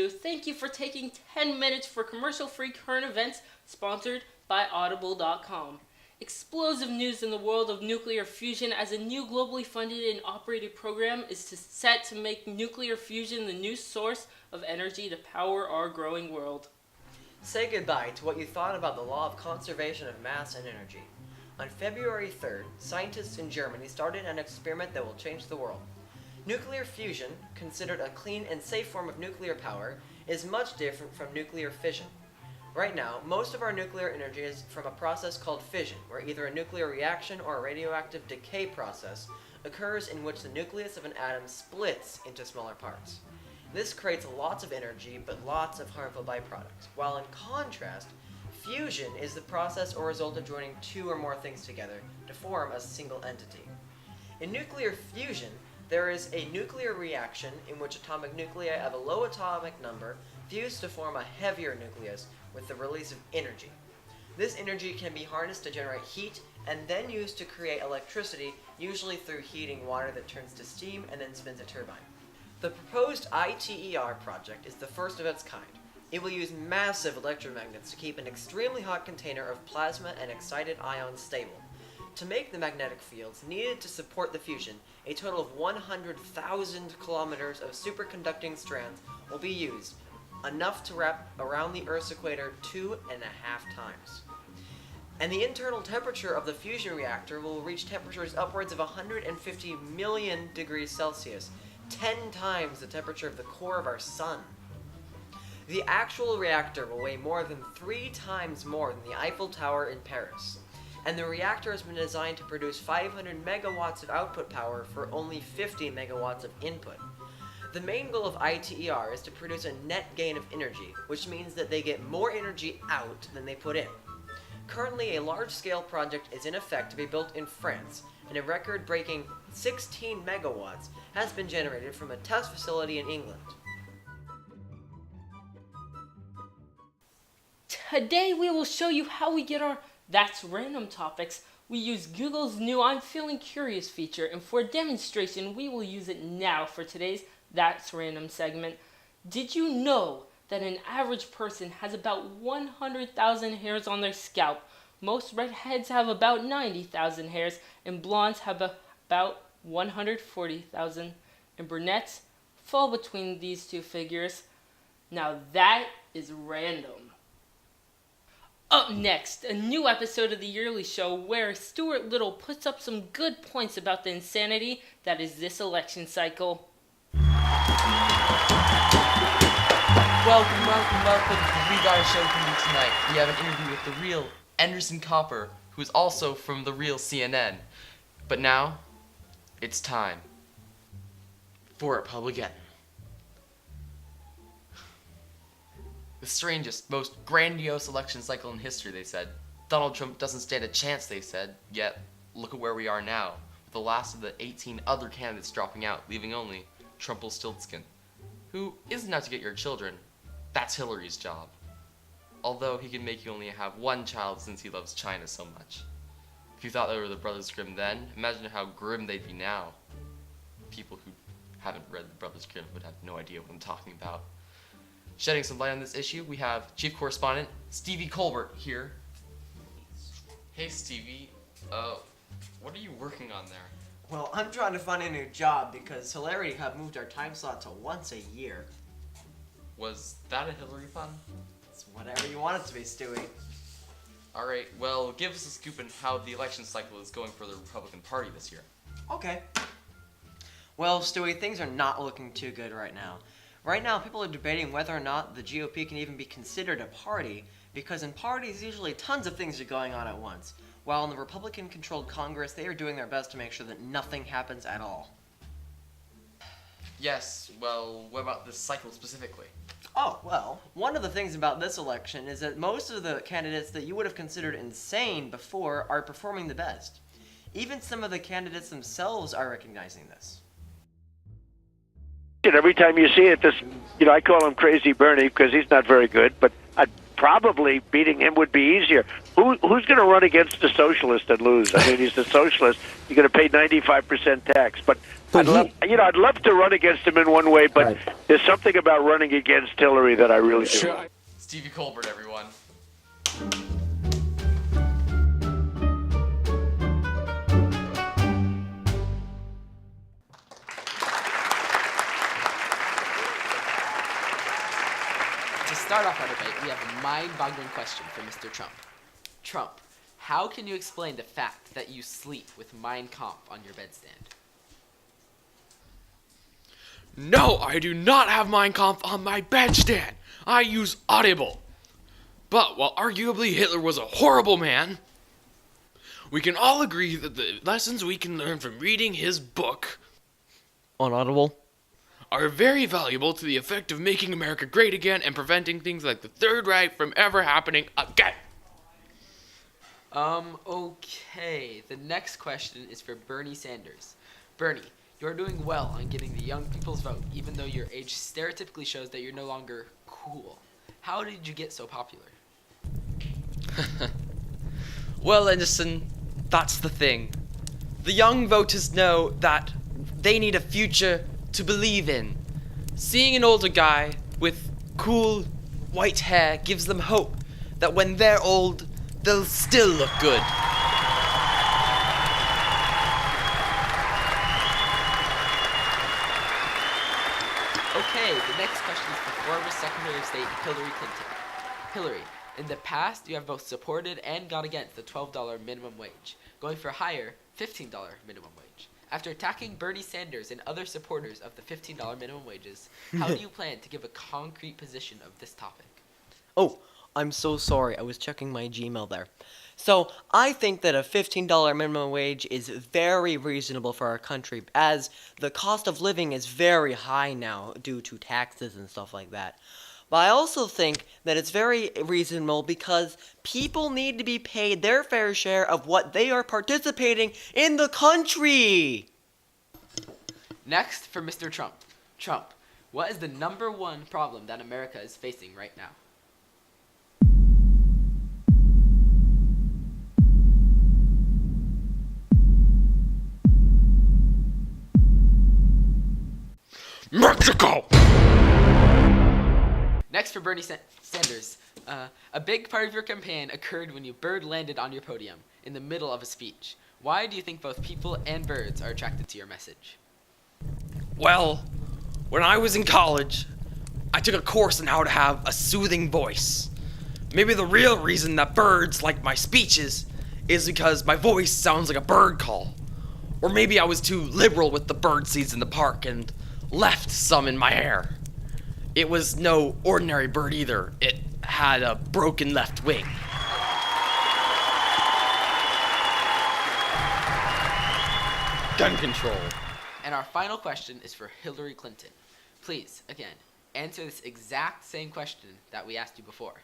Stu. Thank you for taking 10 minutes for commercial-free current events sponsored by Audible.com. Explosive news in the world of nuclear fusion as a new globally funded and operated program is set to make nuclear fusion the new source of energy to power our growing world. Say goodbye to what you thought about the law of conservation of mass and energy. On February 3rd, scientists in Germany started an experiment that will change the world. Nuclear fusion, considered a clean and safe form of nuclear power, is much different from nuclear fission. Right now, most of our nuclear energy is from a process called fission, where either a nuclear reaction or a radioactive decay process occurs in which the nucleus of an atom splits into smaller parts. This creates lots of energy, but lots of harmful byproducts, while in contrast, fusion is the process or result of joining two or more things together to form a single entity. In nuclear fusion, there is a nuclear reaction in which atomic nuclei of a low atomic number fuse to form a heavier nucleus with the release of energy. This energy can be harnessed to generate heat and then used to create electricity, usually through heating water that turns to steam and then spins a turbine. The proposed ITER project is the first of its kind. It will use massive electromagnets to keep an extremely hot container of plasma and excited ions stable. To make the magnetic fields needed to support the fusion, a total of 100,000 kilometers of superconducting strands will be used, enough to wrap around the Earth's equator 2.5 times. And the internal temperature of the fusion reactor will reach temperatures upwards of 150 million degrees Celsius, 10 times the temperature of the core of our sun. The actual reactor will weigh more than 3 times more than the Eiffel Tower in Paris. And the reactor has been designed to produce 500 megawatts of output power for only 50 megawatts of input. The main goal of ITER is to produce a net gain of energy, which means that they get more energy out than they put in. Currently, a large-scale project is in effect to be built in France, and a record-breaking 16 megawatts has been generated from a test facility in England. Today we will show you how we get our That's Random topics. We use Google's new I'm Feeling Curious feature, and for a demonstration we will use it now for today's That's Random segment. Did you know that an average person has about 100,000 hairs on their scalp? Most redheads have about 90,000 hairs, and blondes have about 140,000, and brunettes fall between these two figures. Now that is random. Up next, a new episode of the Yearly Show where Stuart Little puts up some good points about the insanity that is this election cycle. Welcome. We got a show for you tonight. We have an interview with the real Anderson Copper, who is also from the real CNN. But now, it's time for Republican. The strangest, most grandiose election cycle in history, they said. Donald Trump doesn't stand a chance, they said. Yet, look at where we are now, with the last of the 18 other candidates dropping out, leaving only Trumpelstiltskin, who isn't out to get your children. That's Hillary's job. Although he can make you only have one child since he loves China so much. If you thought they were the Brothers Grimm then, imagine how grim they'd be now. People who haven't read the Brothers Grimm would have no idea what I'm talking about. Shedding some light on this issue, we have Chief Correspondent Stevie Colbert here. Hey Stevie, what are you working on there? Well, I'm trying to find a new job because Hilarity Hub moved our time slot to once a year. Was that a Hillary pun? It's whatever you want it to be, Stewie. Alright, well, give us a scoop on how the election cycle is going for the Republican Party this year. Okay. Well, Stewie, things are not looking too good right now. Right now, people are debating whether or not the GOP can even be considered a party, because in parties, usually tons of things are going on at once, while in the Republican-controlled Congress, they are doing their best to make sure that nothing happens at all. Yes, well, what about this cycle specifically? Oh, well, one of the things about this election is that most of the candidates that you would have considered insane before are performing the best. Even some of the candidates themselves are recognizing this. Every time you see it, I call him Crazy Bernie because he's not very good, but probably beating him would be easier. Who's going to run against a socialist and lose? I mean, he's a socialist. You're going to pay 95% tax. But I'd love to run against him in one way, but there's something about running against Hillary that I really do. Stevie Colbert, everyone. To start off our debate, we have a mind-boggling question for Mr. Trump. Trump, how can you explain the fact that you sleep with Mein Kampf on your bedstand? No, I do not have Mein Kampf on my bedstand. I use Audible. But while arguably Hitler was a horrible man, we can all agree that the lessons we can learn from reading his book On Audible? are very valuable to the effect of making America great again and preventing things like the Third Reich from ever happening again. Okay. The next question is for Bernie Sanders. Bernie, you're doing well on getting the young people's vote, even though your age stereotypically shows that you're no longer cool. How did you get so popular? Well, Anderson, that's the thing. The young voters know that they need a future to believe in. Seeing an older guy with cool white hair gives them hope that when they're old, they'll still look good. Okay, the next question is for former Secretary of State Hillary Clinton. Hillary, in the past, you have both supported and gone against the $12 minimum wage, going for a higher $15 minimum wage. After attacking Bernie Sanders and other supporters of the $15 minimum wages, how do you plan to give a concrete position of this topic? Oh, I'm so sorry. I was checking my Gmail there. So, I think that a $15 minimum wage is very reasonable for our country, as the cost of living is very high now due to taxes and stuff like that. But I also think that it's very reasonable because people need to be paid their fair share of what they are participating in the country. Next, for Mr. Trump. Trump, what is the number one problem that America is facing right now? Mexico! Next for Bernie Sanders. A big part of your campaign occurred when you bird landed on your podium in the middle of a speech. Why do you think both people and birds are attracted to your message? Well, when I was in college, I took a course on how to have a soothing voice. Maybe the real reason that birds like my speeches is because my voice sounds like a bird call. Or maybe I was too liberal with the bird seeds in the park and left some in my hair. It was no ordinary bird either. It had a broken left wing. Gun control. And our final question is for Hillary Clinton. Please, again, answer this exact same question that we asked you before.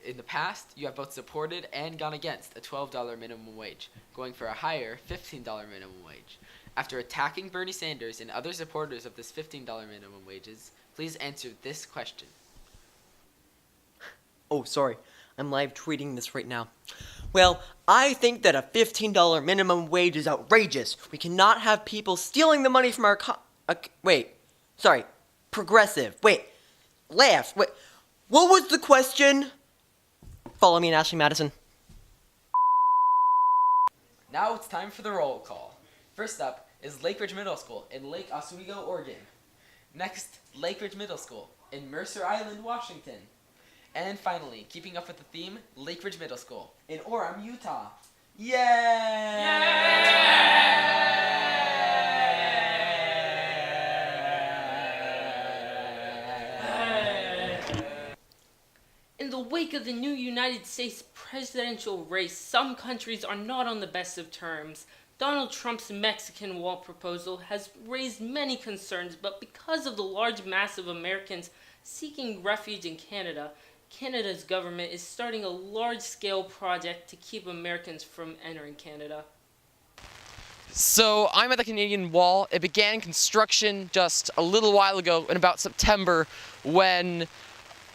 In the past, you have both supported and gone against a $12 minimum wage, going for a higher $15 minimum wage. After attacking Bernie Sanders and other supporters of this $15 minimum wages, please answer this question. Oh, sorry. I'm live tweeting this right now. Well, I think that a $15 minimum wage is outrageous. We cannot have people stealing the money from our progressive. Laugh. What was the question? Follow me and Ashley Madison. Now it's time for the roll call. First up is Lake Ridge Middle School in Lake Oswego, Oregon. Next, Lake Ridge Middle School in Mercer Island, Washington. And finally, keeping up with the theme, Lake Ridge Middle School in Orem, Utah. In the wake of the new United States presidential race, some countries are not on the best of terms. Donald Trump's Mexican wall proposal has raised many concerns, but because of the large mass of Americans seeking refuge in Canada, Canada's government is starting a large-scale project to keep Americans from entering Canada. So I'm at the Canadian Wall. It began construction just a little while ago in about September when